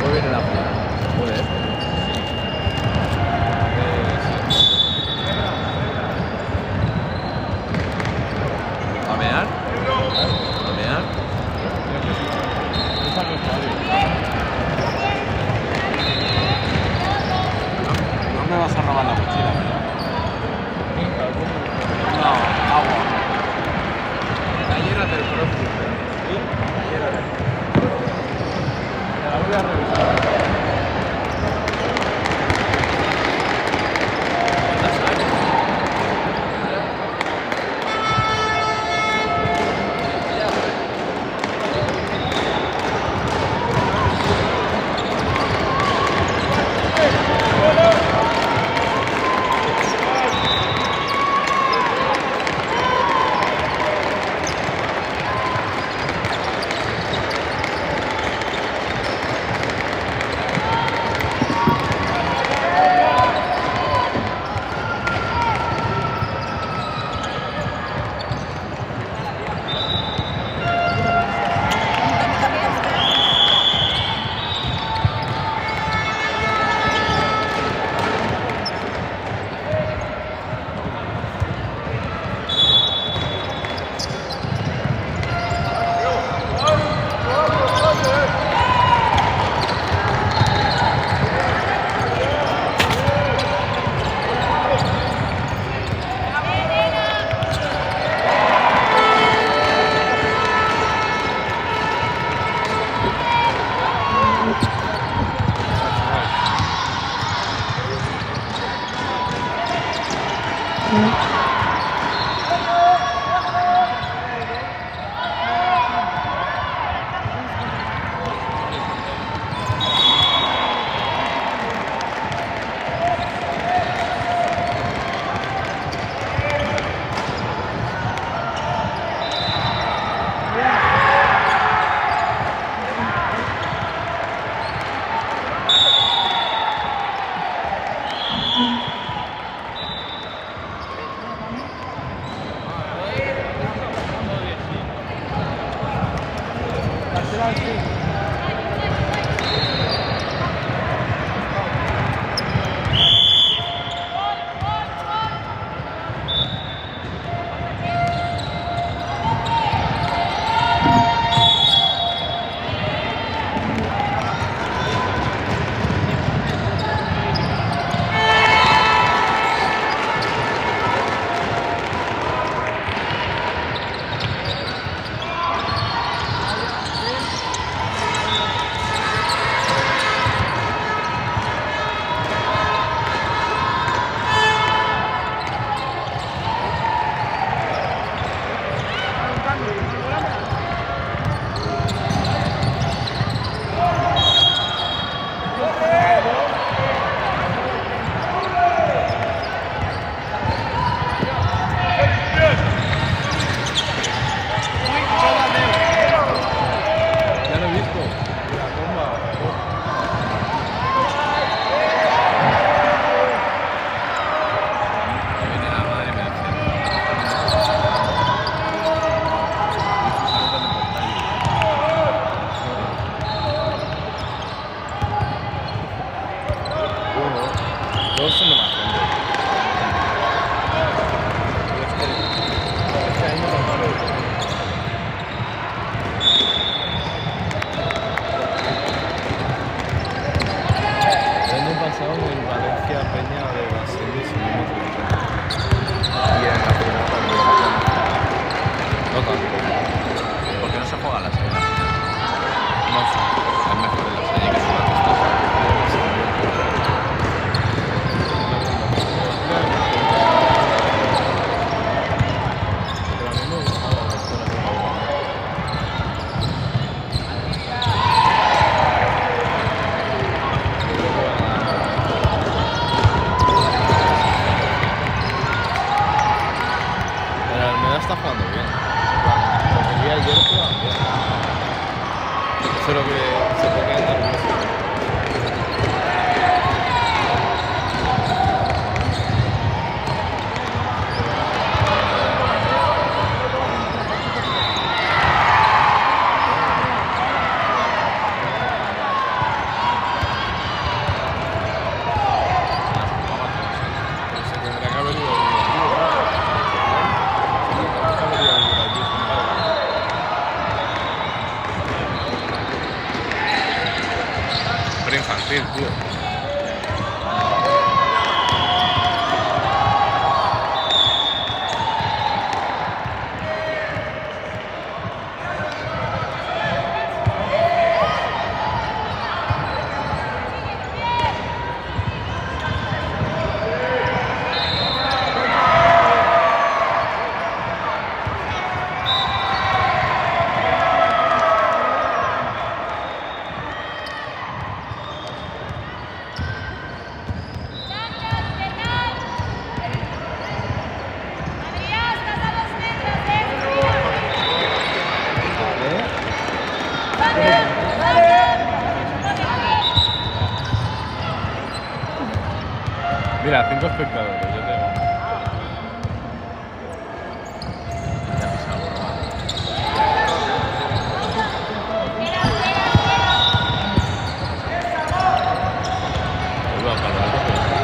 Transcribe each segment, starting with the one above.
Después viene la fría. Joder. ¿A mear? ¿A mear? No me vas a robar la mochila, ¿verdad? No, agua. Talleras del CrossFit. La voy a revisar. sufrir, tío. Mira, 5 espectadores, yo tengo. Ya pasa algo, ¿no? Vuelvo a parar, pero-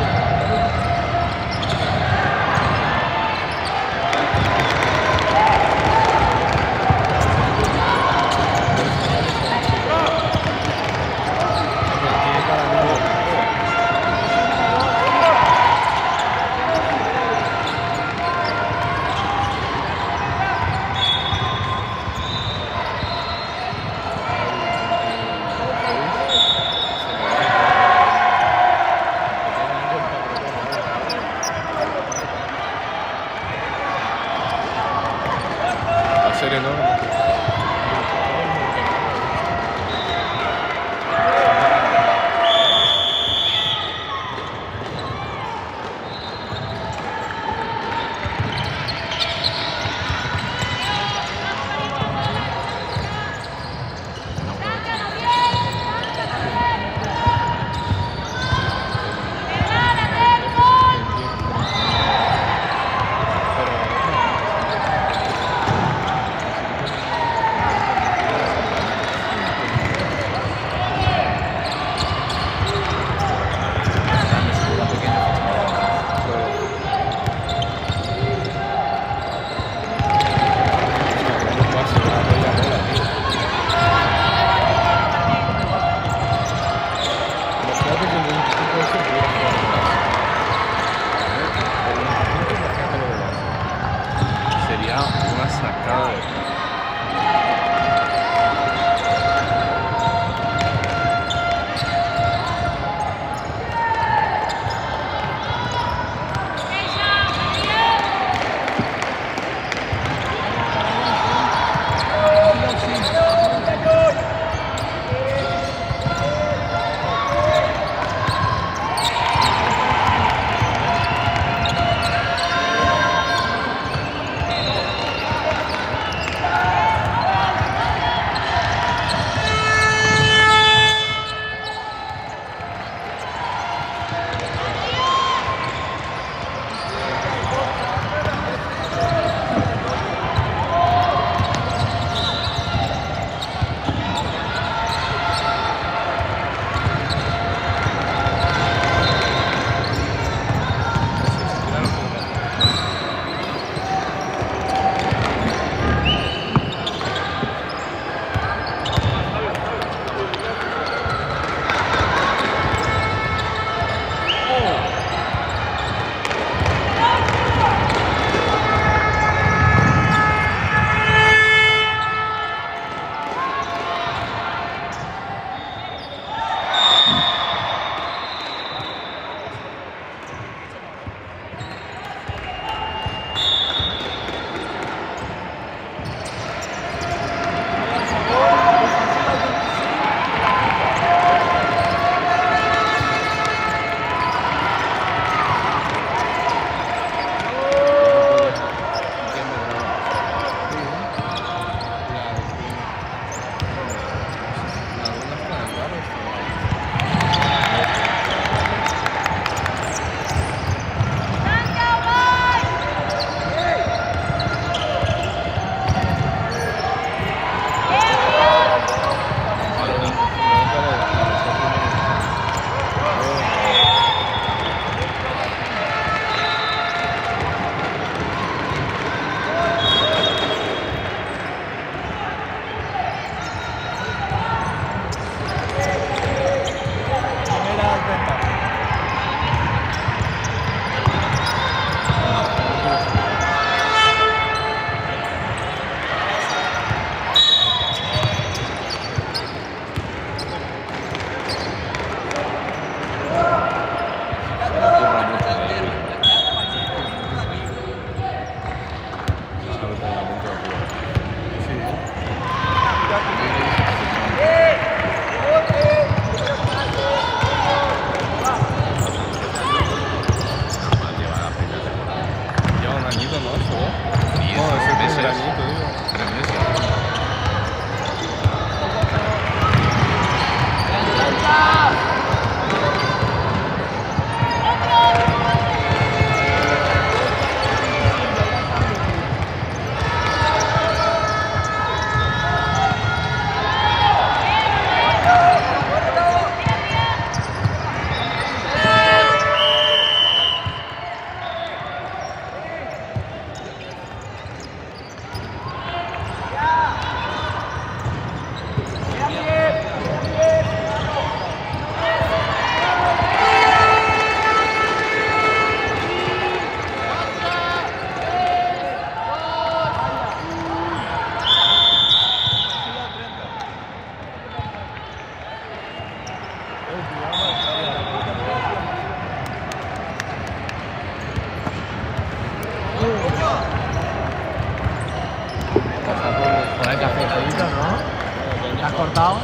Por el cafecito, ¿no? ¿Te has cortado?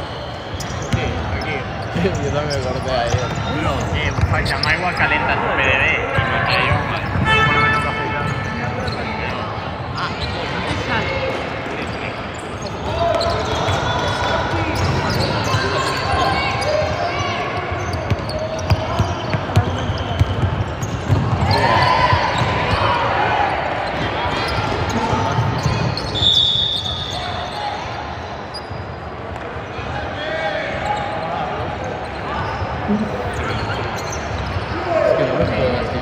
Sí, aquí. Yo también me corté ayer. Bro, llama igual calenta tu PDB. Y me traigo poneme tu café y tal. Ah, ¿dónde sale? Es que no me puedo vestir.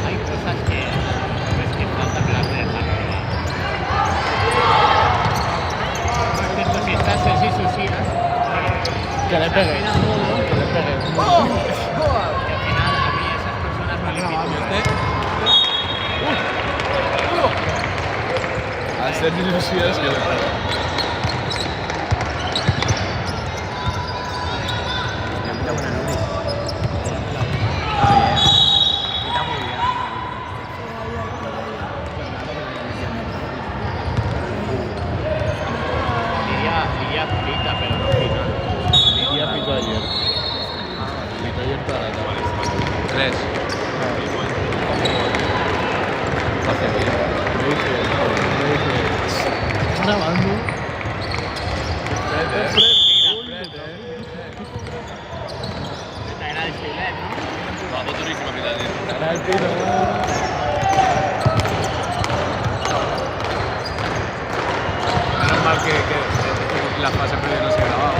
Hay cosas que ves que falta que las dejas robar. Por cierto, si estás en Sisusias, Que le pegue. Que le pegue. que al final a mí esas personas me limitan. Al ser ilusiones que le pegue. Diría frita, pero no frita. Lidia pito ayer. Pito ayer toda la tarde. 3. Hace bien. Me dice, ¿estás grabando? Esta era de Chile, ¿no? Vamos durísimo a mitad de Era el pito. Menos mal que la fase previa no se grababa.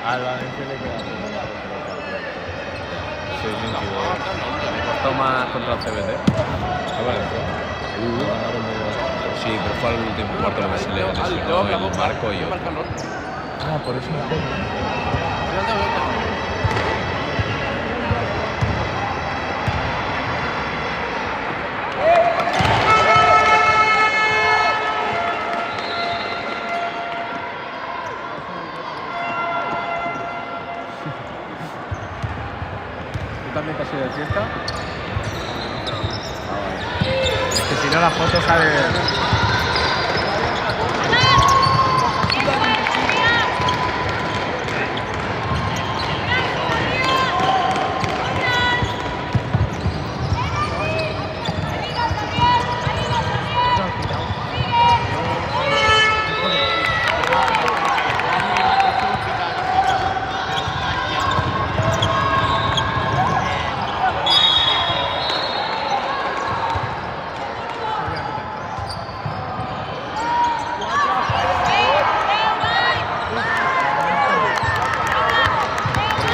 Al Valencia le queda bien la contra el Celta. 6-22. Le costó más contra el CBT. ¿A Valencia? Ganaron medio bastante. Sí, pero fue al último cuarto lo que se le lesionó el Marco y yo. Ah, por eso me acuerdo. ¿Tú también te has ido de fiesta? Ah, vale. Es que si no la foto sale...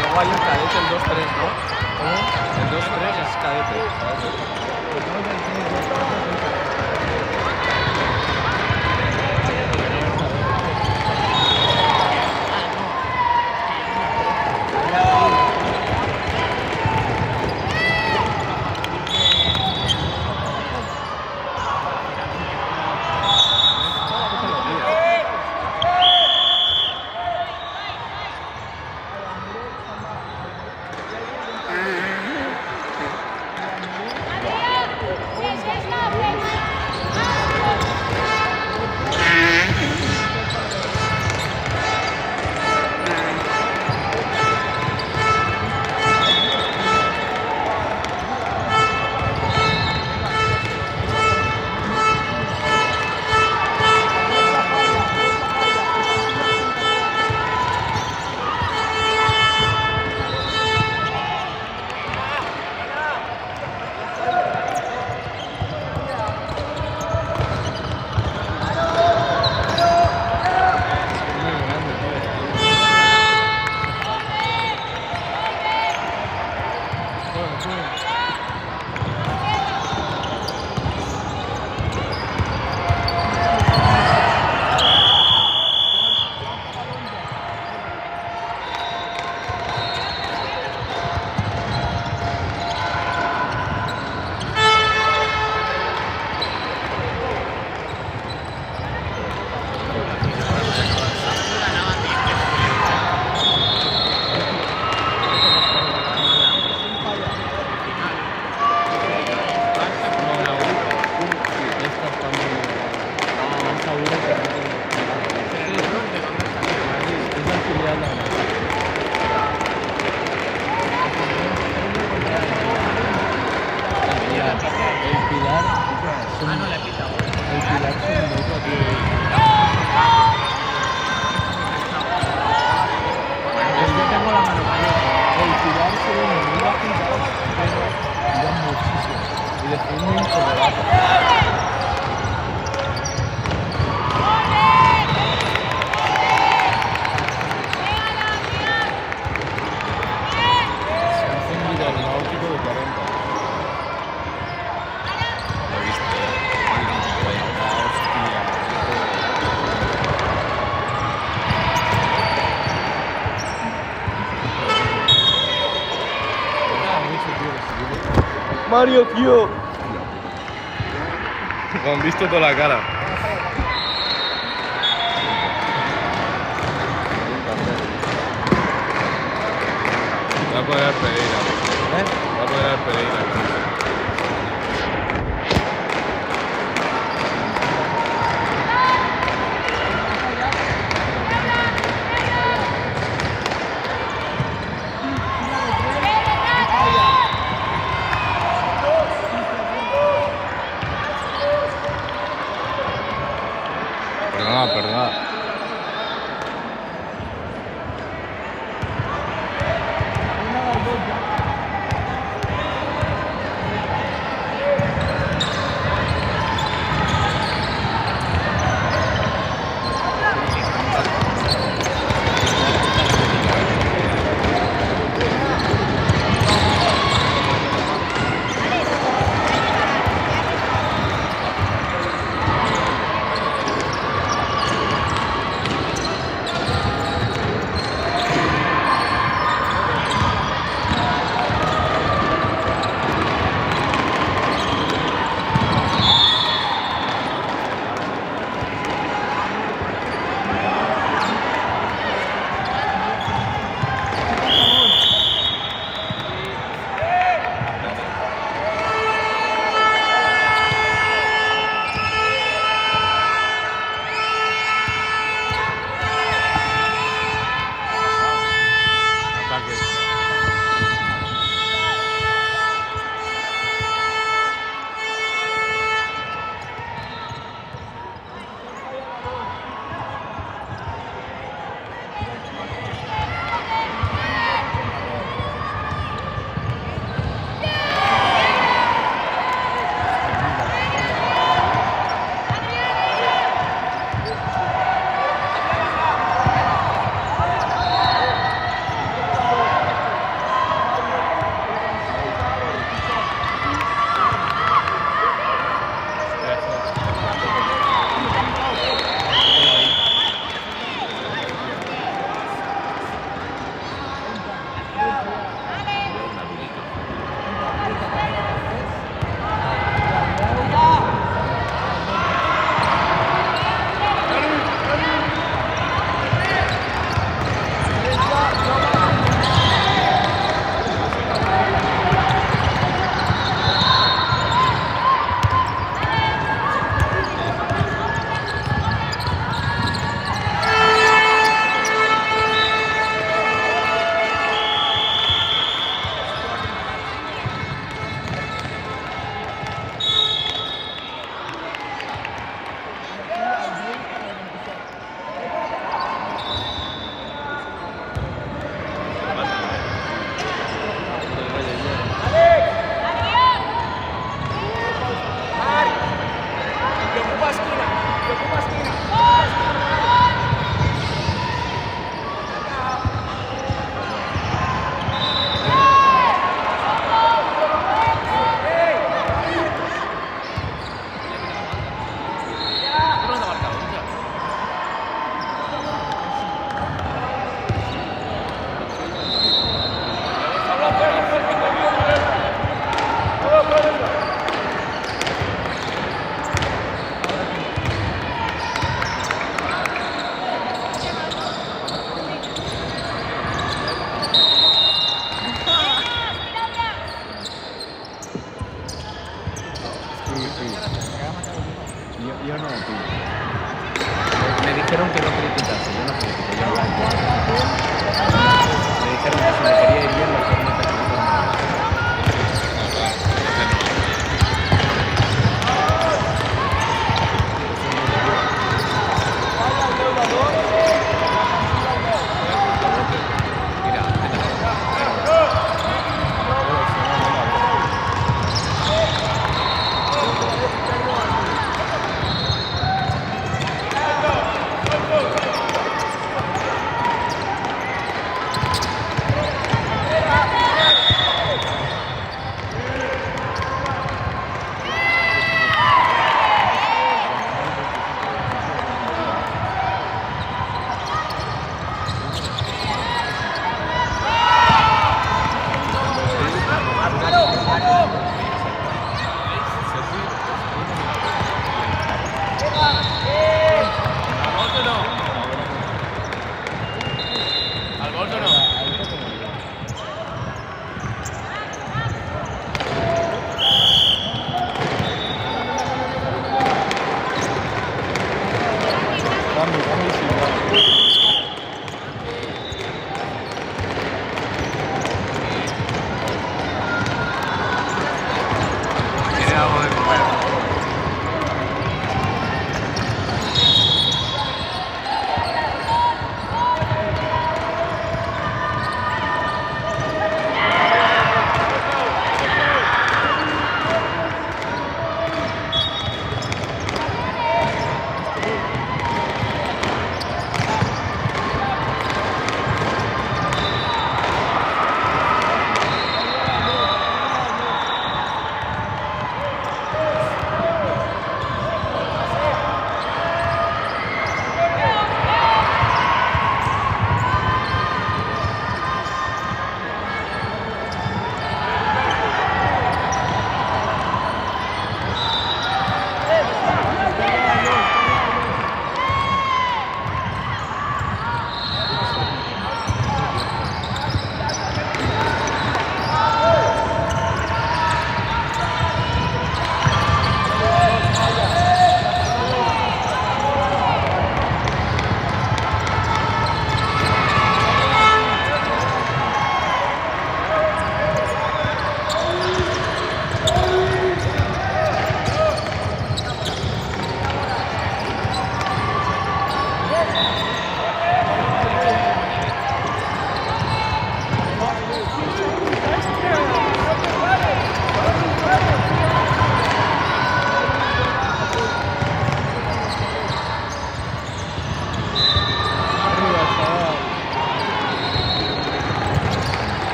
Luego hay un cadete, el 2-3, ¿no? El 2-3 es cadete. Mario, tío. Me han visto toda la cara. Va a poner Pereira. Va a poner Pereira. Perdona.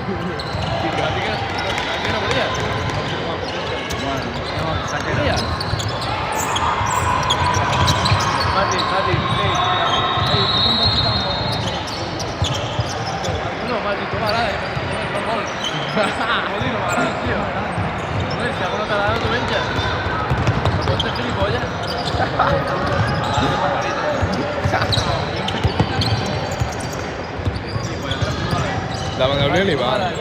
¿A ti que no podías? Bueno, saque ¿Podías? Mati, no, Mati, toma la el gol. Joder, no m'agrada, tio. Joder, si algo no t'ha dado, tu menges. No pots ser gilipolles. Daban a Gabriel y va.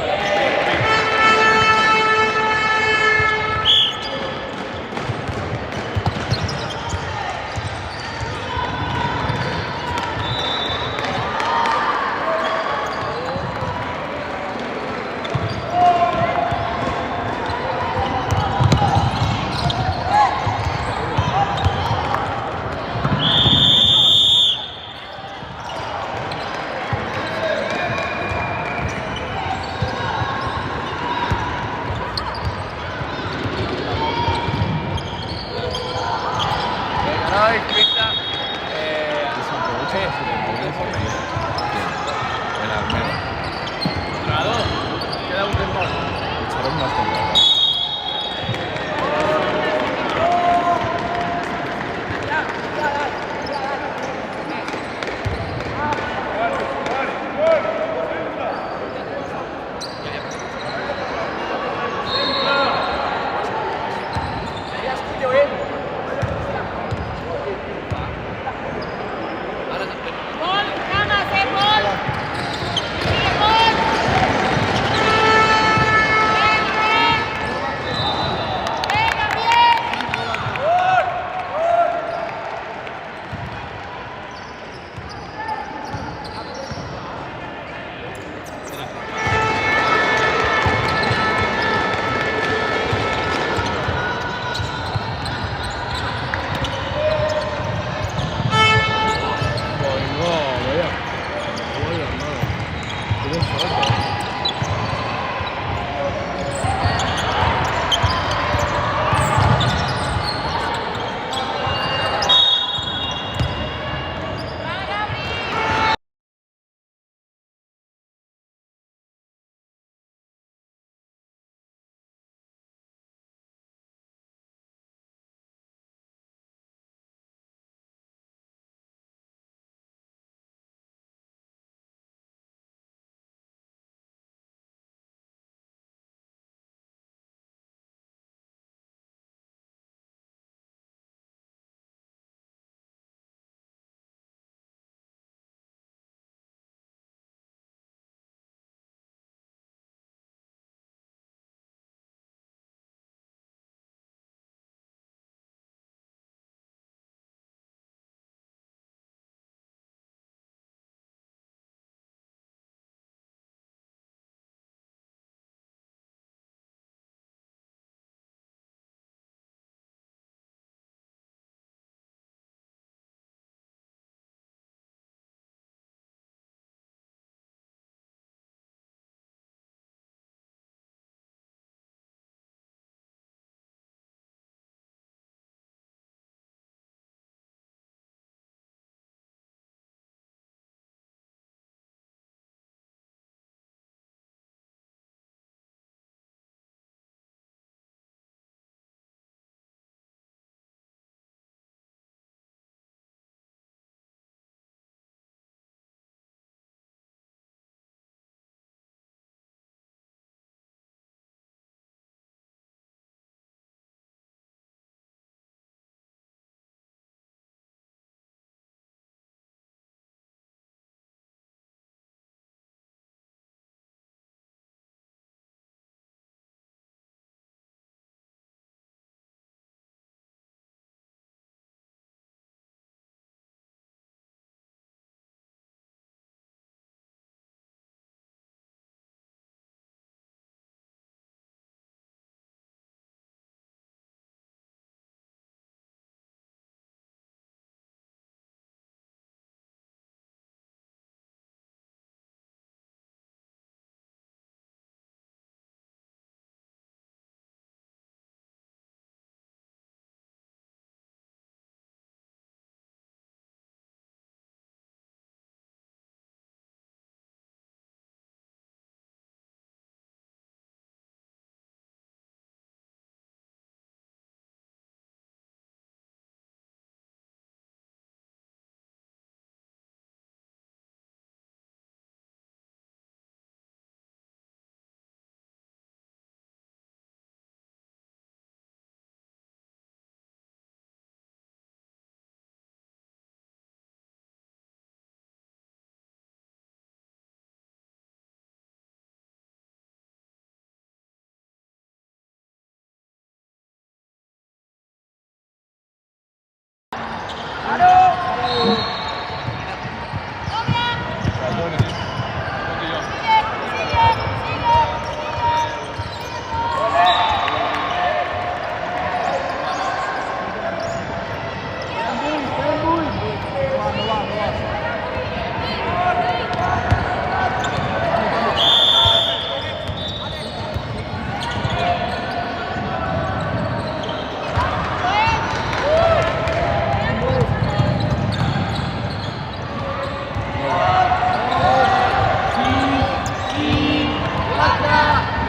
4,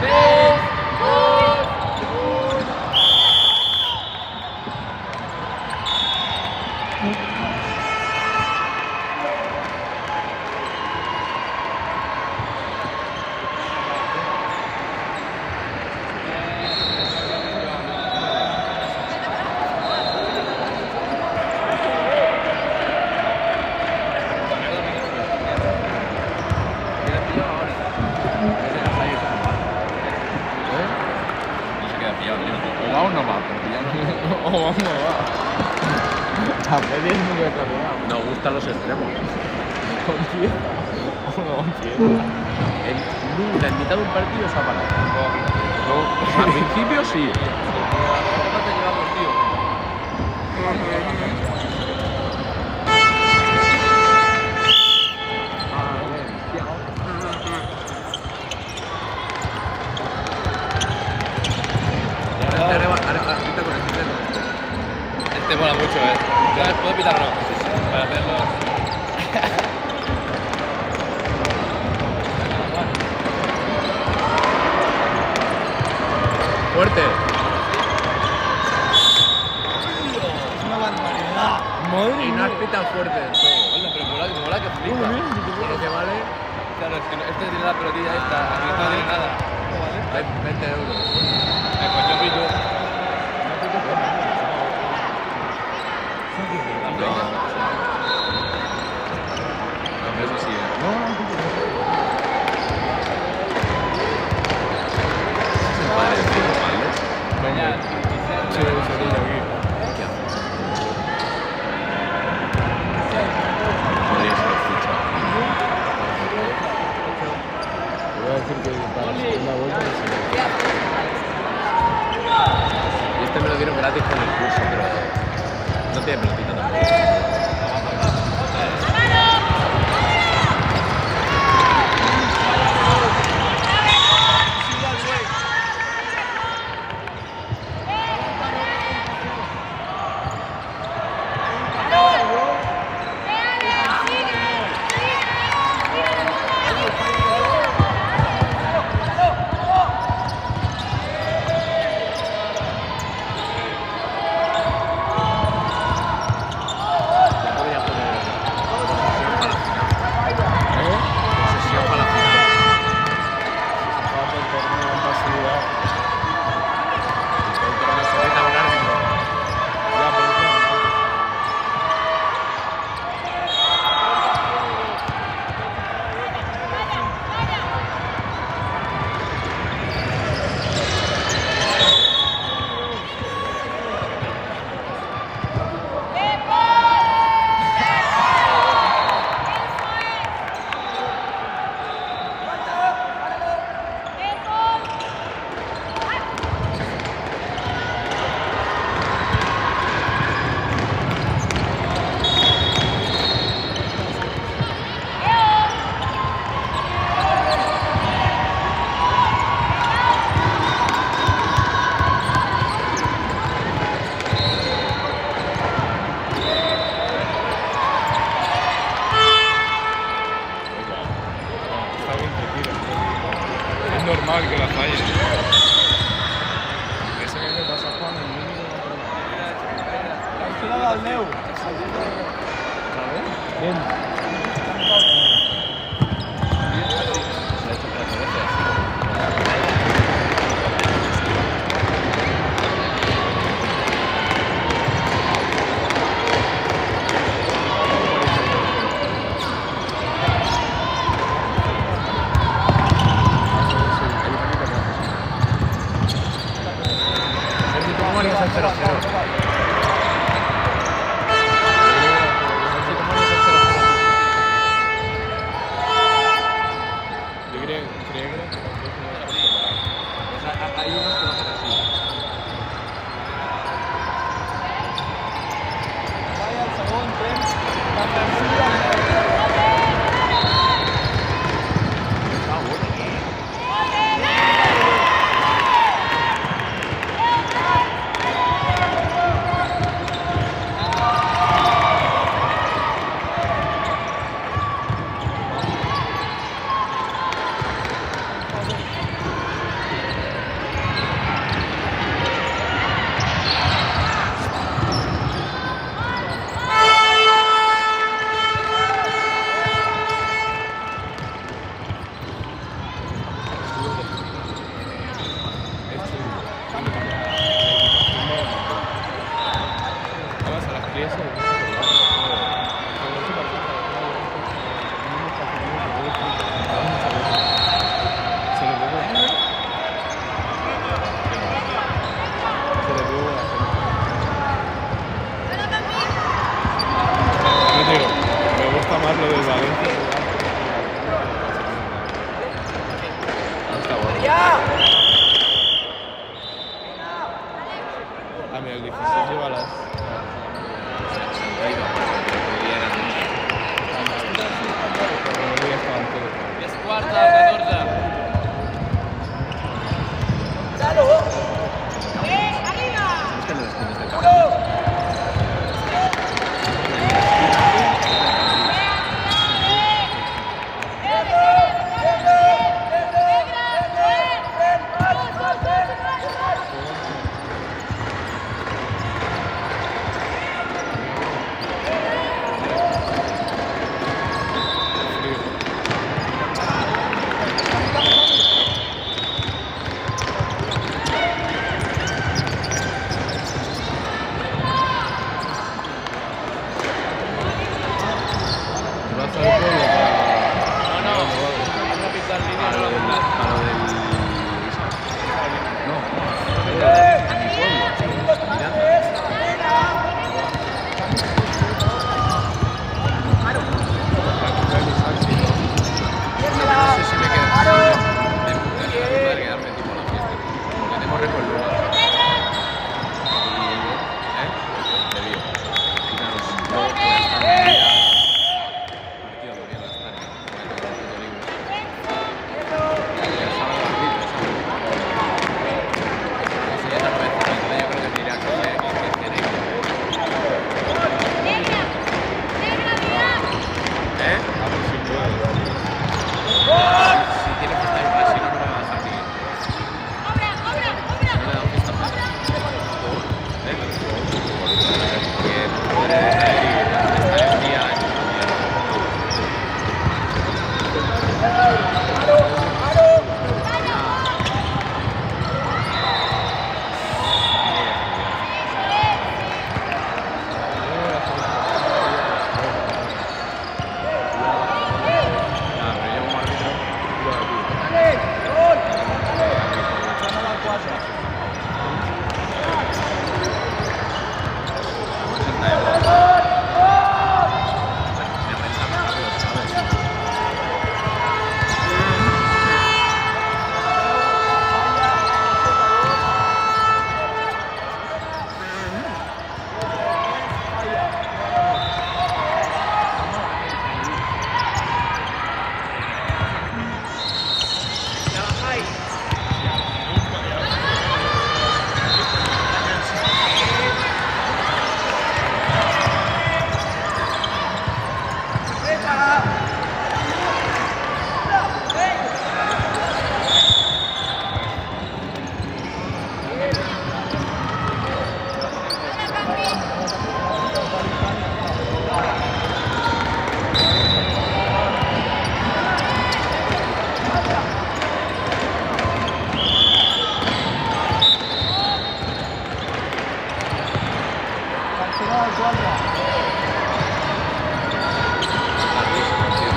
3, 2, 1. No se queda pillado, tío. O va o no va, pero pillado no. O va o no va. A veces nunca he cambiado. Nos gustan los extremos. Confiesa. No confiesa. Nunca en mitad de un partido se ha parado. No. Al principio sí. ¿Cómo te llevamos, tío? Este mola mucho, ¿Puedo pitarlo? Para hacerlo. Fuerte. Madre Y no mía. has pitado fuerte del todo. Hola, pero mola que flipa. Por lo que vale, Claro, es que este tiene la pelotilla esta, aquí no tiene nada. 20 euros. Pues yo pito. No, eso sí. Es el padre de Filipe Valdés. Venga, Sí, sería aquí. Podría ser ficha. Voy a decir que para la segunda vuelta sí. Y este me lo dieron gratis con el curso, pero no tiene pelotita tampoco. Ya podría poner posesión para la final. Posesión para la final. Para el torneo en pasividad. Necesita un árbitro. Ya, pero claro. Está bien que tira. Es normal que la falle. Eso que le pasa a Juan el mínimo. Cancela al Neu. ¿Sabes? Bien. Se ha hecho 13 veces. ¿Cómo harías el 0-0? Yo creo que Hay unos que lo hacen así. vaya al segundo tren, la ofensiva. Está bueno. Ah, mira, el 16 lleva las... Se ha ido. Hoy era noche. Hoy estaban todos. Es cuarta, 14. Es que en las esquinas del campo. Vas al pueblo No, vamos a pisar línea. A lo del... No, a mi pueblo. Miranda. No sé si me quedo. Me poder quedarme tipo en la fiesta. Porque tengo récord luego. ¿Eh? Te digo. Quitaros. Luego voy a estar un día. Partido lo voy a gastar. Voy a tener un poquito libre. Y el sábado partido, el sábado. No sé, ya tal vez. Entonces yo creo que me iré a coger y que cene y todo. ¿Eh? a ver si puedes. Si tiene fiesta en paz, si no, no me va a dejar ni ir. No le he dado fiesta en paz. ¿Eh? Porque no podré estar el día en un día. Nada, pero yo como árbitro. Como 80 euros. Me renta más rápido, ¿sabes? Tardísimo, tío.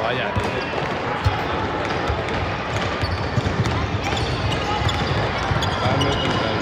Vaya, Dame 35.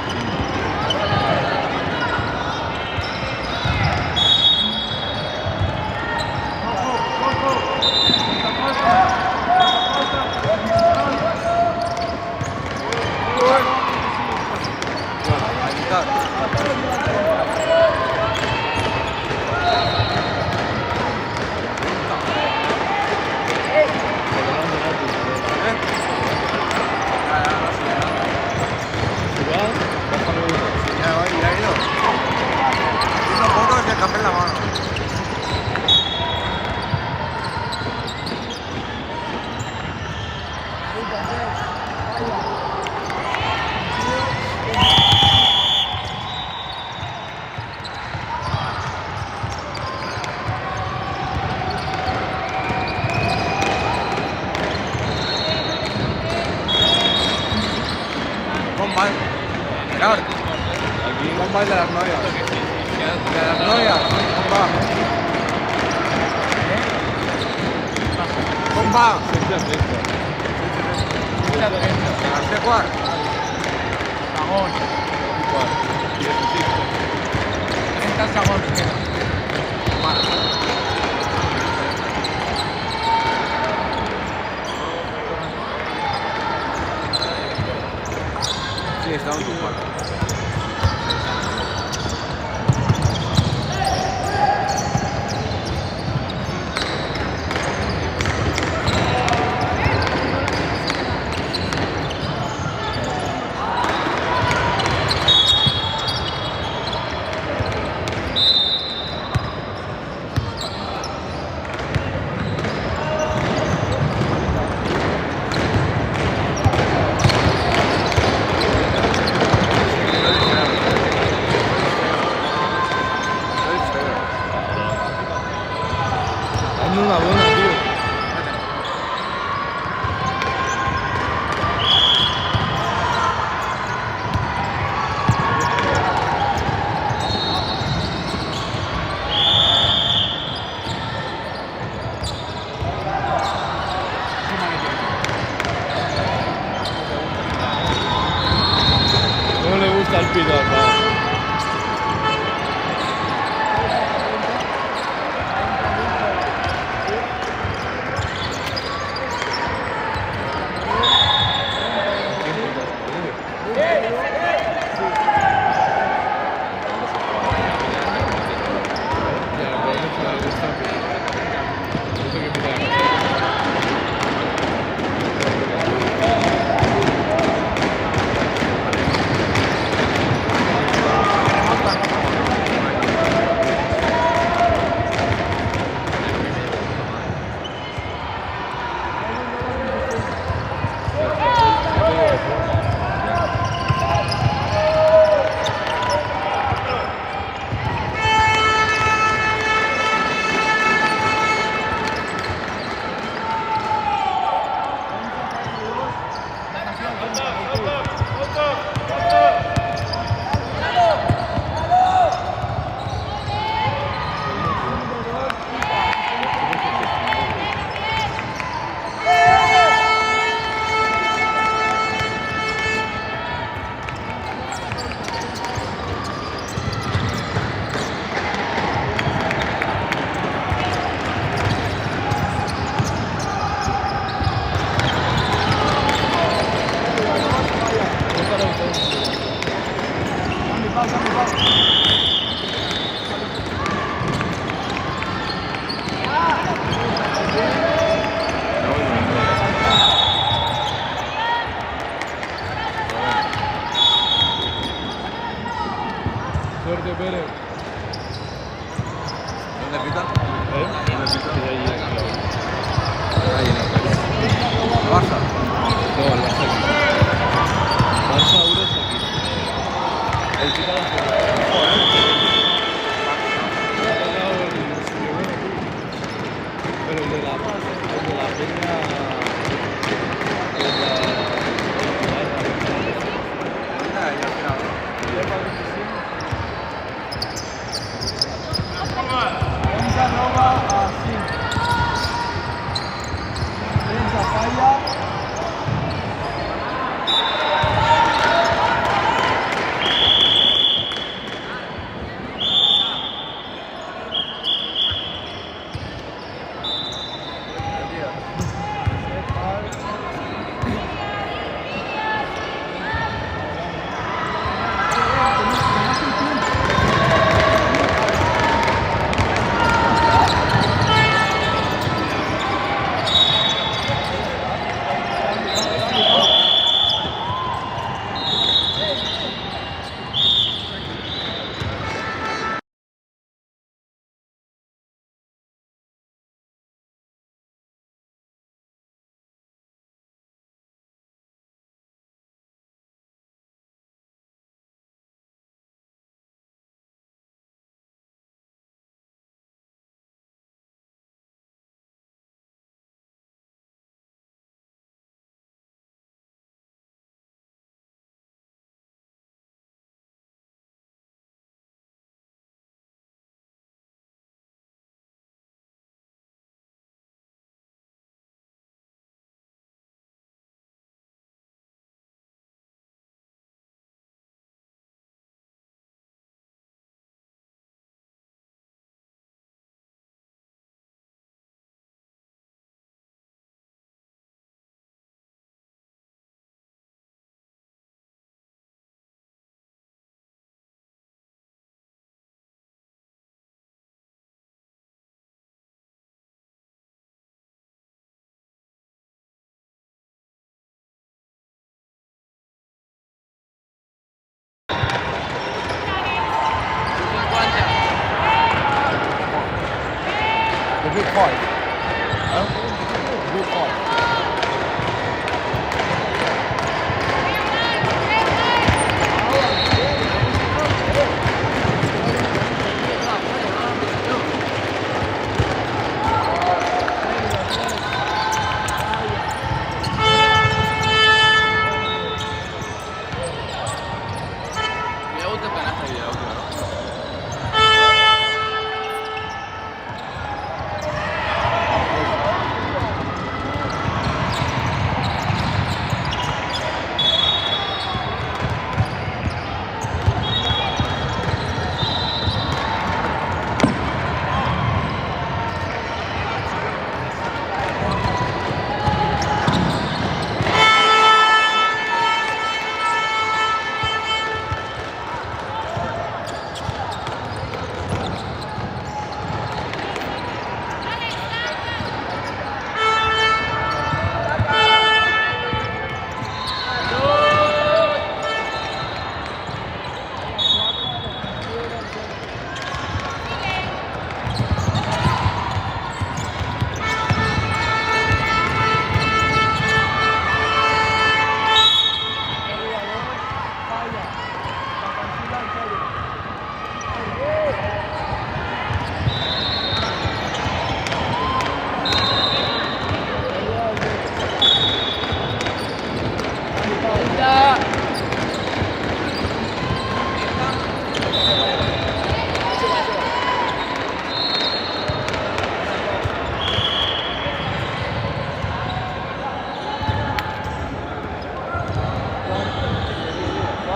Gerard, Aquí ¿cómo va el de las novias? ¿De las novias? ¿Cómo va? ¿Cómo va? Perfecto. derecha, derecha. García Cuar. Sagón. Cuar. Y eso sí. 30 Sagón queda. Sí, estaba en tu cuarto. Dando una buena, tío. No le gusta el pito al pavo.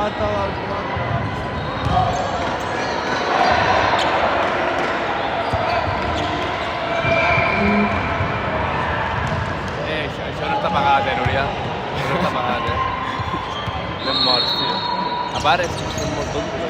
Això no està pagat, Núria. Això no està pagat, Anem morts, tio. A part, és que són molt tontos.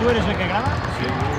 ¿Tú eres el que graba? Sí.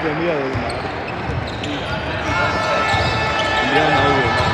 Envía de una. Envía un audio.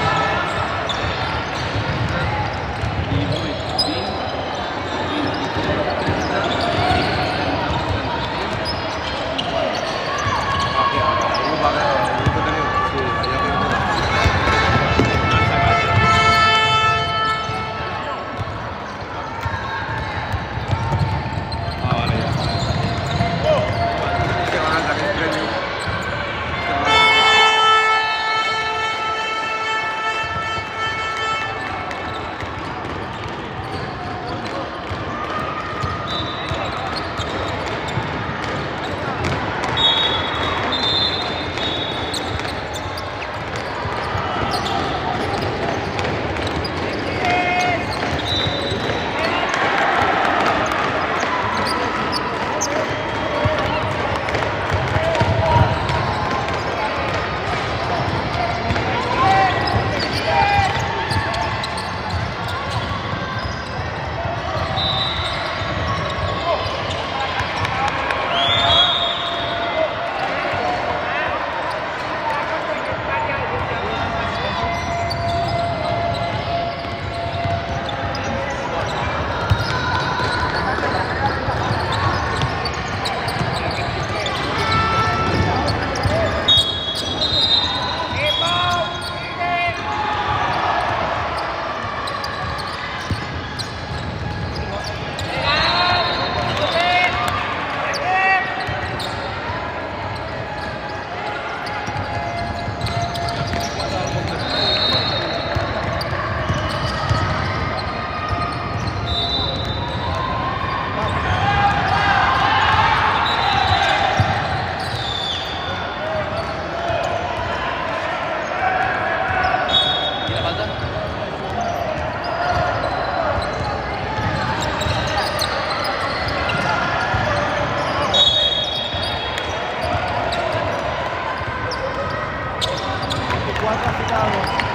Cuatro agitados.